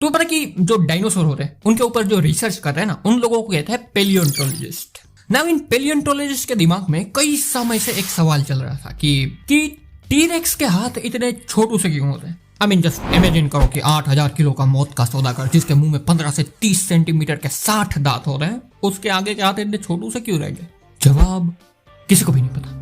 तो पता कि जो डायनासोर होते हैं उनके ऊपर जो रिसर्च कर रहे हैं ना, उन लोगों को कहते हैं पेलियोंटोलॉजिस्ट। नाउ इन पेलियोंटोलॉजिस्ट के दिमाग में कई समय से एक सवाल चल रहा था कि टीरेक्स के हाथ इतने छोटू से क्यों होते हैं। आई मीन जस्ट इमेजिन करो कि 8000 किलो का मौत का सौदागर जिसके मुंह में 15 से 30 सेंटीमीटर के 60 दांत हो रहे हैं, उसके आगे के हाथ इतने छोटू से क्यों रह गए? जवाब किसी को भी नहीं पता।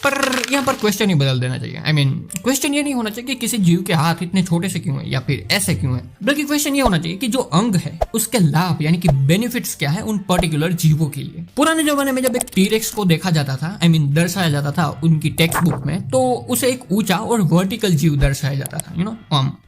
पर यहाँ पर क्वेश्चन ही बदल देना चाहिए। आई मीन क्वेश्चन ये नहीं होना चाहिए कि किसी जीव के हाथ इतने छोटे से क्यों है या फिर ऐसे क्यों है, बल्कि क्वेश्चन ये होना चाहिए कि जो अंग है उसके लाभ यानी कि बेनिफिट्स क्या है उन पर्टिकुलर जीवों के लिए। पुराने जमाने में जब एक टीरेक्स को देखा जाता था, आई मीन दर्शाया जाता था उनकी टेक्स्ट बुक में, तो उसे एक ऊंचा और वर्टिकल जीव दर्शाया जाता था, यू नो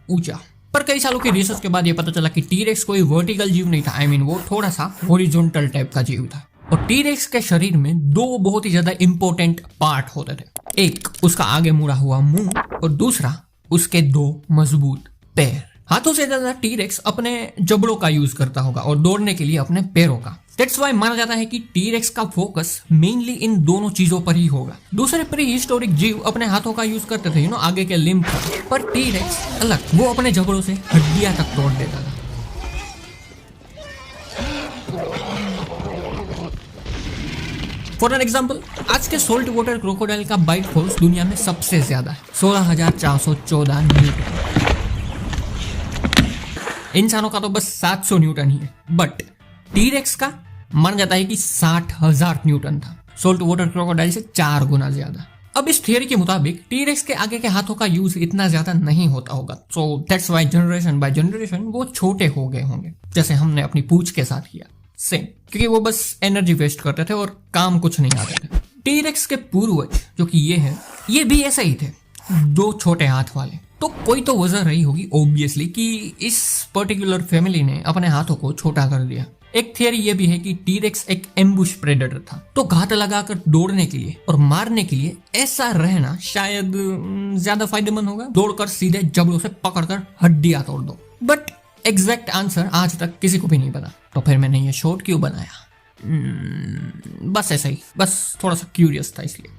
ऊंचा। पर कई सालों की रिसर्च के बाद ये पता चला कि टीरेक्स कोई वर्टिकल जीव नहीं था। आई मीन वो थोड़ा सा हॉरिजॉन्टल टाइप का जीव था। और टीरेक्स के शरीर में दो बहुत ही ज्यादा इंपॉर्टेंट पार्ट होते थे। एक उसका आगे मुड़ा हुआ मुंह और दूसरा उसके दो मजबूत पैर। हाथों से ज्यादा टीरेक्स अपने जबड़ों का यूज करता होगा और दौड़ने के लिए अपने पैरों का। दैट्स व्हाई माना जाता है कि टीरेक्स का फोकस मेनली इन दोनों चीजों पर ही होगा। दूसरे प्री हिस्टोरिक जीव अपने हाथों का यूज करते थे, यू नो, आगे के लिम्ब पर टीरेक्स अलग, वो अपने जबड़ों से हड्डियां तक तोड़ देता था। फॉर एन एग्जाम्पल, आज के सोल्ट वाटर क्रोकोडाइल का बाइट फोर्स दुनिया में सबसे ज्यादा है, 16,414 न्यूटन। इंसानों का तो बस 700 न्यूटन ही है, बट टीरेक्स का माना जाता है कि 60,000 न्यूटन था, सोल्ट वाटर क्रोकोडाइल से 4 गुना ज्यादा। अब इस थियरी के मुताबिक टीरेक्स के आगे के हाथों का यूज इतना ज्यादा नहीं होता होगा, so that's why generation by generation वो छोटे हो गए होंगे, जैसे हमने अपनी पूंछ के साथ किया सेम, क्योंकि वो बस एनर्जी वेस्ट करते थे और काम कुछ नहीं आते थे। टीरेक्स के पूर्वज जो कि ये भी ऐसे ही थे, 2 छोटे हाथ वाले। तो कोई तो वजह रही होगी ऑब्वियसली कि इस पर्टिकुलर फैमिली ने अपने हाथों को छोटा कर दिया। एक थियरी ये भी है कि टीरेक्स एक एम्बुश प्रेडेटर था, तो घात लगाकर दौड़ने के लिए और मारने के लिए ऐसा रहना शायद ज्यादा फायदेमंद होगा, दौड़कर सीधे जबड़ों से पकड़कर हड्डियां तोड़ दो। बट एग्जैक्ट आंसर आज तक किसी को भी नहीं पता, तो फिर मैंने ये शॉर्ट क्यों बनाया? बस ऐसा ही, बस थोड़ा सा क्यूरियस था इसलिए।